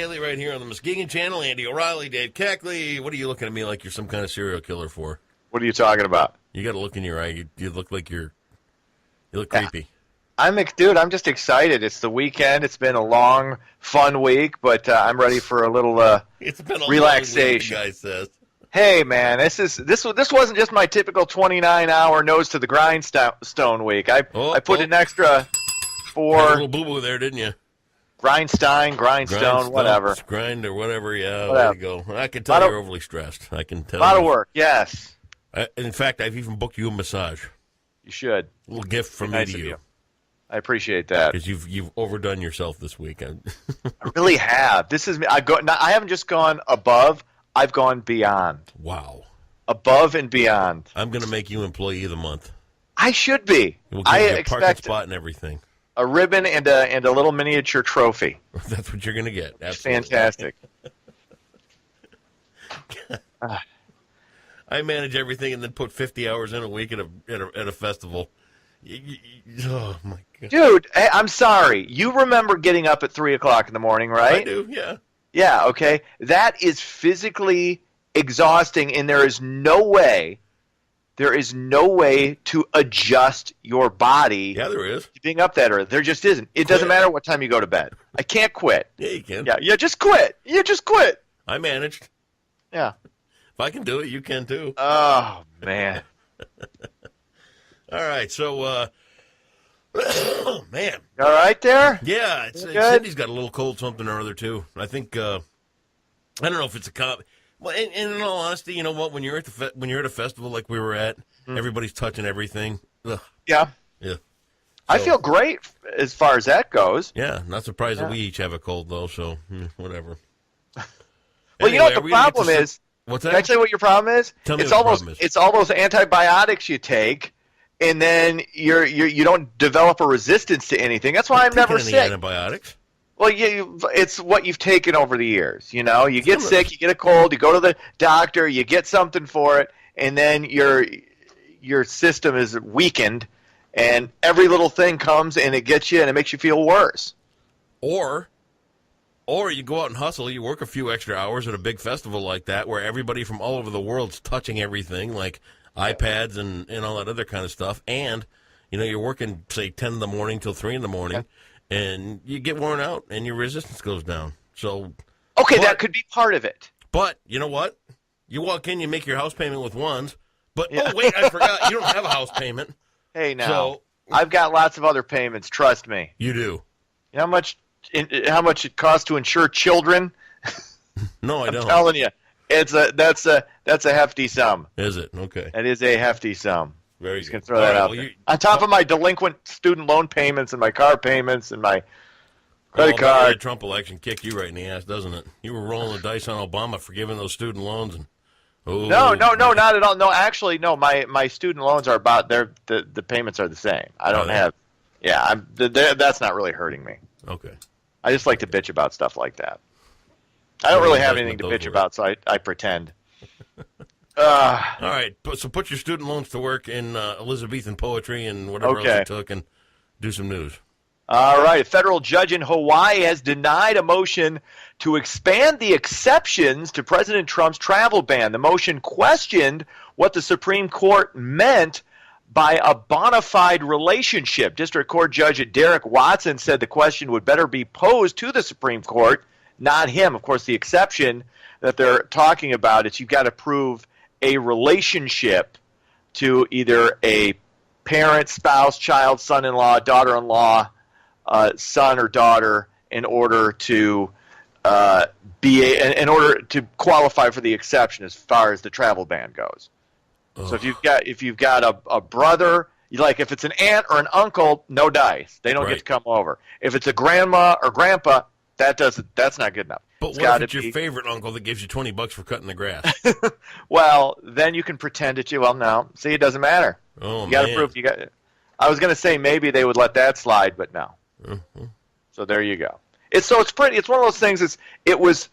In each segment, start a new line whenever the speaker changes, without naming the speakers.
daily right here on the Muskegon channel. Andy O'Reilly, Dave Keckley. What are you looking at me like you're some kind of serial killer for?
What are you talking about?
You got a look in your eye. You look like you look creepy.
Dude, I'm just excited. It's the weekend. It's been a long, fun week, but I'm ready for a little
It's been a
relaxation.
Long week, the guy says.
Hey, man, this wasn't just my typical 29-hour nose to the grindstone week. I put an extra for
had a little boo-boo there, didn't you?
grindstone, whatever.
Grind or whatever, yeah.
Whatever.
Way to go. I can tell you're overly stressed. I can tell.
A lot of work, yes.
In fact, I've even booked you a massage.
You should.
A little gift from me to you.
I appreciate that.
Because you've overdone yourself this weekend.
I really have. I haven't just gone above. I've gone beyond.
Wow.
Above and beyond.
I'm going to make you Employee of the Month.
I should be.
We'll give you a parking spot and everything.
A ribbon and a little miniature trophy.
That's what you're going to get. Absolutely.
Fantastic.
I manage everything and then put 50 hours in a week at a festival. Oh, my God.
Dude, I'm sorry. You remember getting up at 3 o'clock in the morning, right?
I do, yeah.
Yeah, okay. That is physically exhausting, and there is no way to adjust your body.
Yeah, there is.
To being up that early. There just isn't. It doesn't matter what time you go to bed. I can't quit.
Yeah, you can.
Yeah, just quit. You just quit.
I managed.
Yeah.
If I can do it, you can too.
Oh, man.
All right, so, oh, man.
You all right there?
Yeah, Cindy's got a little cold something or other, too. I think, I don't know if it's well, and in all honesty, you know what? When you're at a festival like we were at, everybody's touching everything. Ugh.
Yeah.
Yeah.
I feel great as far as that goes.
Yeah, not surprised that we each have a cold, though, so whatever.
Well, anyway, you know what the problem is?
What's that?
Can I tell you what your problem is?
Tell me
It's all those antibiotics you take, and then you don't develop a resistance to anything. That's why I'm never sick.
Antibiotics?
Well, it's what you've taken over the years. You know, you get sick, you get a cold, you go to the doctor, you get something for it, and then your system is weakened, and every little thing comes and it gets you and it makes you feel worse.
Or you go out and hustle, you work a few extra hours at a big festival like that where everybody from all over the world's touching everything, like iPads and all that other kind of stuff, and you're working, say, 10 in the morning till 3 in the morning, and you get worn out and your resistance goes down. So
that could be part of it.
But you know what? You walk in, you make your house payment with ones, but oh wait, I forgot, you don't have a house payment.
Hey, now I've got lots of other payments. Trust me.
You do.
You know how much it costs to insure children?
No, I don't.
I'm telling you, that's a hefty sum.
Is it? Okay.
It is a hefty sum.
Very
Just
good.
gonna throw that out there. On top of my delinquent student loan payments and my car payments and my credit card.
The Trump election kicked you right in the ass, doesn't it? You were rolling the dice on Obama for giving those student loans, and
no, not at all. No, actually, no. My student loans are about the payments are the same. I don't have. Yeah, that's not really hurting me.
Okay.
I just like to bitch about stuff like that. I don't really have anything to bitch about, so I pretend.
All right, so put your student loans to work in Elizabethan poetry and whatever else you took, and do some news.
All right, a federal judge in Hawaii has denied a motion to expand the exceptions to President Trump's travel ban. The motion questioned what the Supreme Court meant by a bona fide relationship. District Court Judge Derek Watson said the question would better be posed to the Supreme Court, not him. Of course, the exception that they're talking about is you've got to prove a relationship to either a parent, spouse, child, son-in-law, daughter-in-law, son or daughter in order to qualify for the exception as far as the travel ban goes. So if you've got a brother, if it's an aunt or an uncle, no dice. They don't get to come over. If it's a grandma or grandpa, that's not good enough.
But what if it's your favorite uncle that gives you $20 for cutting the grass?
Well, then you can pretend that no. See, it doesn't matter.
Oh,
you got to prove you got it. I was going to say maybe they would let that slide, but no.
Mm-hmm.
So there you go. It's one of those things. It was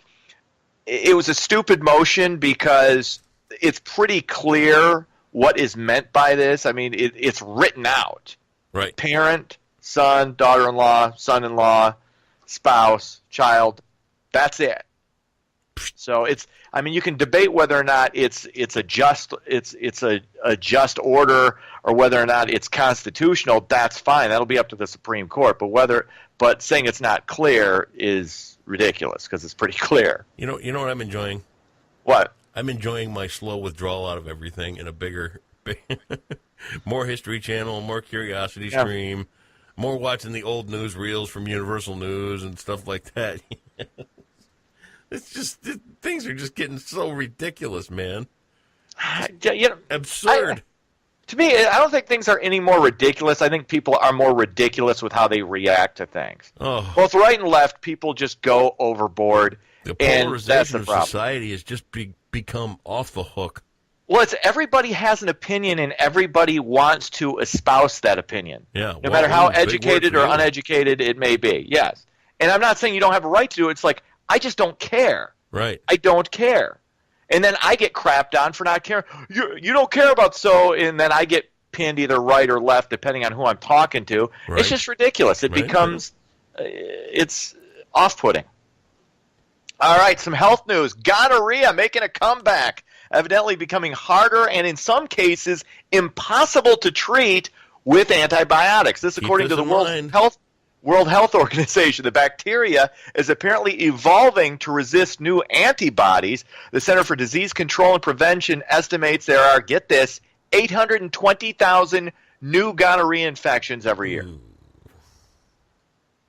a stupid motion because it's pretty clear what is meant by this. I mean, it's written out.
Right.
Parent, son, daughter-in-law, son-in-law, spouse, child. That's it. So you can debate whether or not it's a just order or whether or not it's constitutional. That's fine. That'll be up to the Supreme Court. But saying it's not clear is ridiculous because it's pretty clear.
You know what I'm enjoying?
What?
I'm enjoying my slow withdrawal out of everything in a bigger more History Channel, more Curiosity Stream, more watching the old newsreels from Universal News and stuff like that. It's just things are just getting so ridiculous, man. Absurd.
To me, I don't think things are any more ridiculous. I think people are more ridiculous with how they react to things.
Oh.
Both right and left, people just go overboard.
The
and
polarization
that's the
of
problem.
society has just become off the hook.
Well, it's everybody has an opinion, and everybody wants to espouse that opinion.
Yeah,
no matter how educated or uneducated it may be. Yes. And I'm not saying you don't have a right to do it. It's like, I just don't care.
Right.
I don't care. And then I get crapped on for not caring. You don't care about and then I get pinned either right or left depending on who I'm talking to.
Right.
It's just ridiculous. It becomes, it's off-putting. All right, some health news. Gonorrhea making a comeback, evidently becoming harder and in some cases impossible to treat with antibiotics. This according to the World Health Organization. The bacteria is apparently evolving to resist new antibodies. The Center for Disease Control and Prevention estimates there are, get this, 820,000 new gonorrhea infections every year.
Ooh.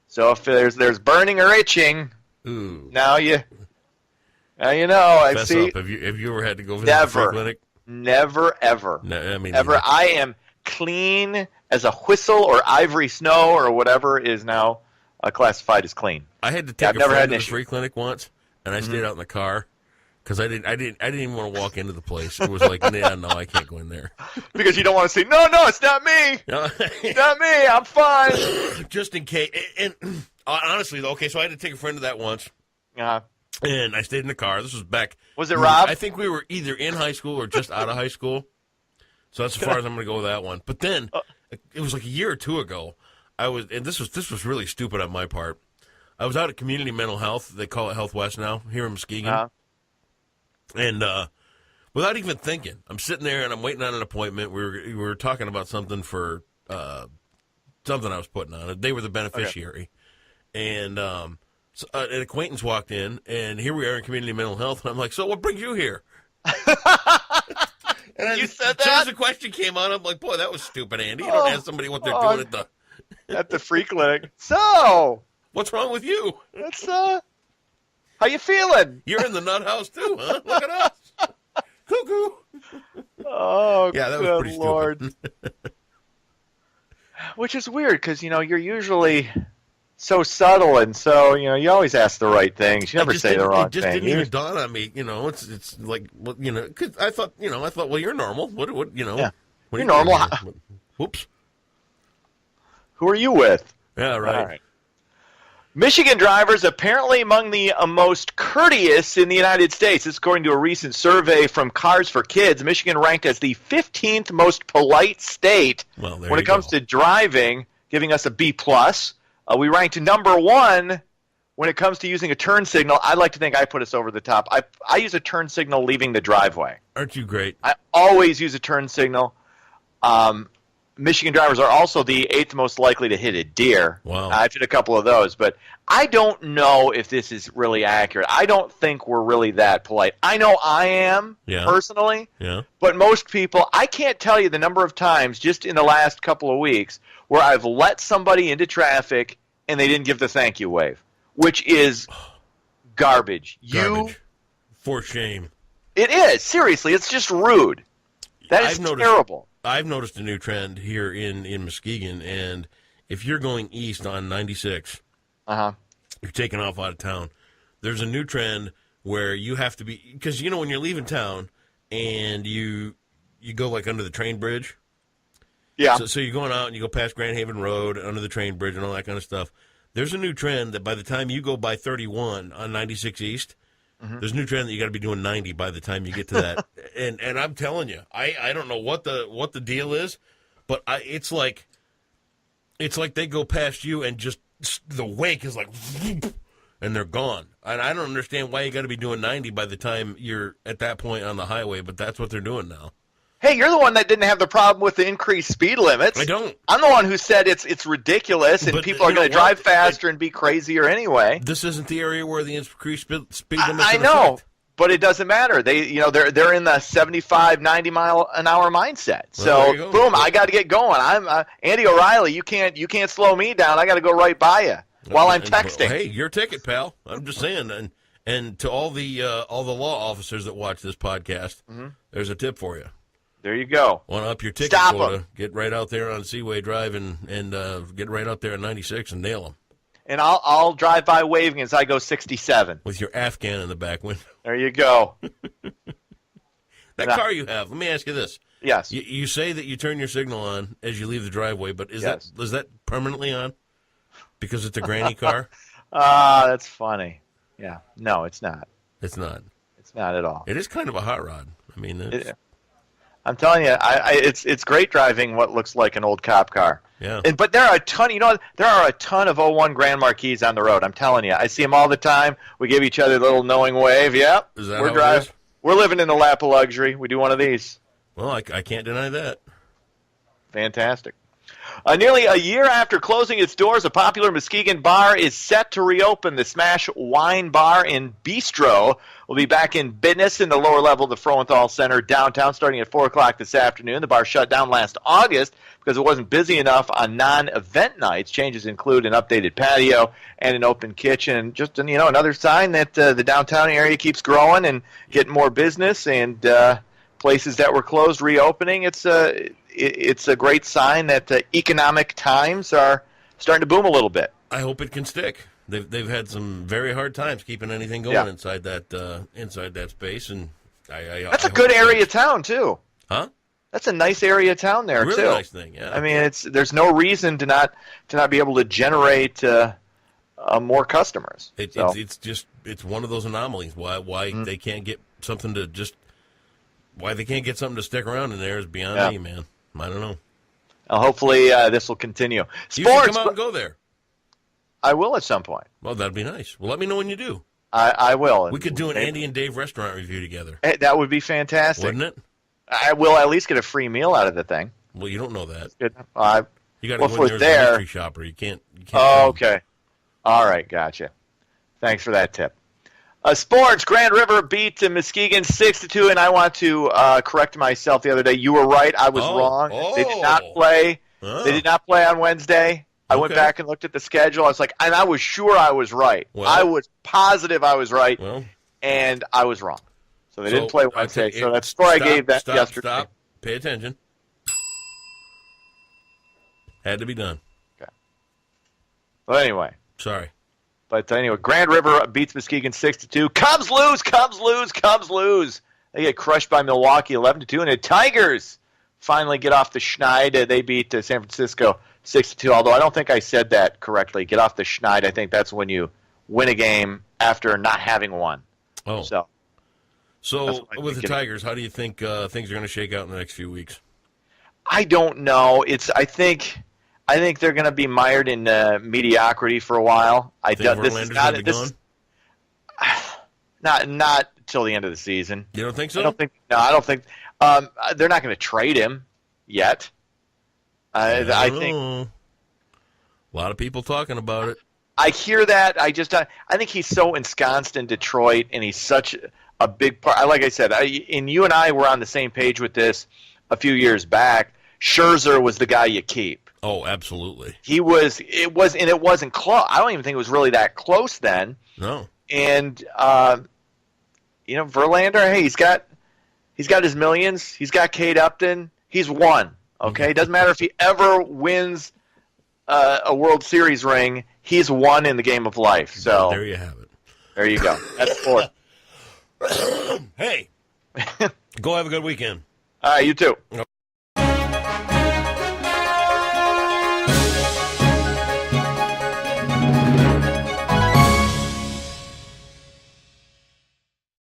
So if there's burning or itching, now you know. I
Fess
see.
up. Have you ever had to go visit the free clinic?
Never, ever.
No, I mean,
ever. I am clean as a whistle or ivory snow or whatever is now classified as clean.
I had to take a friend to the free clinic once, and I stayed out in the car because I didn't even want to walk into the place. It was like, no, I can't go in there
because you don't want to say, no, it's not me. No. It's not me. I'm fine.
Just in case. And honestly, though, okay, so I had to take a friend to that once. And I stayed in the car. This was back. Was
it Rob?
I think we were either in high school or just out of high school. So that's as far as I'm going to go with that one. But then it was like a year or two ago. And this was really stupid on my part. I was out at Community Mental Health. They call it Health West now here in Muskegon. And without even thinking, I'm sitting there and I'm waiting on an appointment. We were talking about something for something I was putting on. They were the beneficiary, and so, an acquaintance walked in, and here we are in Community Mental Health, and I'm like, so what brings you here? And
you said that?
As soon as the question came on, I'm like, boy, that was stupid, Andy. You don't ask somebody what they're doing
at the free clinic. So,
what's wrong with you?
That's how you feeling?
You're in the nut house too, huh? Look at us. Cuckoo.
Oh,
yeah, that was pretty
Lord.
Stupid.
Which is weird because you're usually so subtle and so you always ask the right things. You never say the wrong thing.
It just didn't even dawn on me. It's like because I thought well, you're normal. What
Yeah.
What
you're normal.
Whoops.
Who are you with?
Yeah, right.
All right. Michigan drivers apparently among the most courteous in the United States. This is according to a recent survey from Cars for Kids. Michigan ranked as the 15th most polite state when it comes to driving, giving us a B+. We ranked number 1 when it comes to using a turn signal. I'd like to think I put us over the top. I use a turn signal leaving the driveway.
Aren't you great?
I always use a turn signal. Michigan drivers are also the 8th most likely to hit a deer.
Wow.
I've hit a couple of those, but I don't know if this is really accurate. I don't think we're really that polite. I know I am, personally, but most people, I can't tell you the number of times just in the last couple of weeks where I've let somebody into traffic and they didn't give the thank you wave, which is garbage.
For shame.
It is. Seriously, it's just rude. That is terrible.
I've noticed a new trend here in Muskegon, and if you're going east on 96, you're taking off out of town, there's a new trend where you have to be, because when you're leaving town and you go like under the train bridge, so you're going out and you go past Grand Haven Road, under the train bridge and all that kind of stuff. There's a new trend that by the time you go by 31 on 96 East, there's a new trend that you got to be doing 90 by the time you get to that. and I'm telling you, I don't know what the deal is, but it's like they go past you and just the wake is like, and they're gone. And I don't understand why you got to be doing 90 by the time you're at that point on the highway, but that's what they're doing now.
Hey, you're the one that didn't have the problem with the increased speed limits.
I don't.
I'm the one who said it's ridiculous and
But
people are going to drive faster and be crazier anyway.
This isn't the area where the increased speed limits
I
are in
know,
effect.
but it doesn't matter. They're in the 75, 90 mile an hour mindset.
Well,
So boom, I got to get going. I'm Andy O'Reilly. You can't slow me down. I got to go right by you while I'm texting.
Hey, your ticket, pal. I'm just saying. And to all the law officers that watch this podcast, there's a tip for you.
There you go.
Want to up your ticket
Stop
quota?
'em.
Get right out there on Seaway Drive and get right out there at 96 and nail them
And I'll drive by waving as I go 67.
with your Afghan in the back window.
There you go.
That car you have. Let me ask you this.
Yes.
You say that you turn your signal on as you leave the driveway, but is
Yes.
that permanently on? Because it's a granny car?
That's funny. Yeah. No, it's not.
It's not.
It's not at all.
It is kind of a hot rod. I mean,
I'm telling you, it's great driving what looks like an old cop car.
yeah.
But there are a ton, there are a ton of '01 Grand Marquis on the road. I'm telling you, I see them all the time. We give each other a little knowing wave. Yep,
Is that
we're
how it
driving.
is?
We're living in the lap of luxury. We do one of these.
Well, I can't deny that.
Fantastic. Nearly a year after closing its doors, a popular Muskegon bar is set to reopen. The Smash Wine Bar and Bistro will be back in business in the lower level of the Frohenthal Center downtown starting at 4 o'clock this afternoon. The bar shut down last August because it wasn't busy enough on non-event nights. Changes include an updated patio and an open kitchen. Just another sign that the downtown area keeps growing and getting more business, and places that were closed reopening. It's a great sign that economic times are starting to boom a little bit.
I hope it can stick. They've had some very hard times keeping anything going inside that space, and
That's a good area of town too.
Huh?
That's a nice area of town there
Really
too.
nice thing, yeah.
I mean, there's no reason to not be able to generate more customers.
It's one of those anomalies. Why they can't get something to stick around in there is beyond me, man. I don't know.
Hopefully this will continue.
You
Sports.
should come out and go there.
I will at some point.
Well, that'd be nice. Well, let me know when you do.
I will.
We could do an Andy and Dave restaurant review together.
That would be fantastic.
Wouldn't it?
I will at least get a free meal out of the thing.
Well, you don't know that.
Good.
You got to
Well,
go
if we're
in there as a
there-
mystery shopper. You can't.
Oh, okay. All right, gotcha. Thanks for that tip. Sports, Grand River beat Muskegon 6-2, and I want to correct myself the other day. You were right. I was wrong. They did not play. They did not play on Wednesday. I went back and looked at the schedule. I was like, and I was sure I was right.
Well,
I was positive I was right,
Well,
and I was wrong. So they didn't play Wednesday. So that's the score I gave that yesterday.
Stop. Pay attention. Had to be done.
Well, anyway.
Sorry.
But anyway, Grand River beats Muskegon 6-2. Cubs lose, Cubs lose, Cubs lose. They get crushed by Milwaukee 11-2, and the Tigers finally get off the schneid. They beat San Francisco 6-2. Although I don't think I said that correctly. Get off the schneid. I think that's when you win a game after not having one.
Oh.
So
with the Tigers, how do you think things are going to shake out in the next few weeks?
I don't know. I think they're going to be mired in mediocrity for a while. Not till the end of the season.
You don't think so?
I don't think they're not going to trade him yet. I think
a lot of people talking about it.
I hear that. I think he's so ensconced in Detroit, and he's such a big part. Like I said, and you and I were on the same page with this a few years back. Scherzer was the guy you keep.
Oh, absolutely.
It wasn't close. I don't even think it was really that close then.
No.
And Verlander, hey, he's got his millions. He's got Kate Upton. He's won. Okay, it doesn't matter if he ever wins a World Series ring. He's won in the game of life. So
there you have it.
There you go. That's sports.
Hey, go have a good weekend.
All right, you too.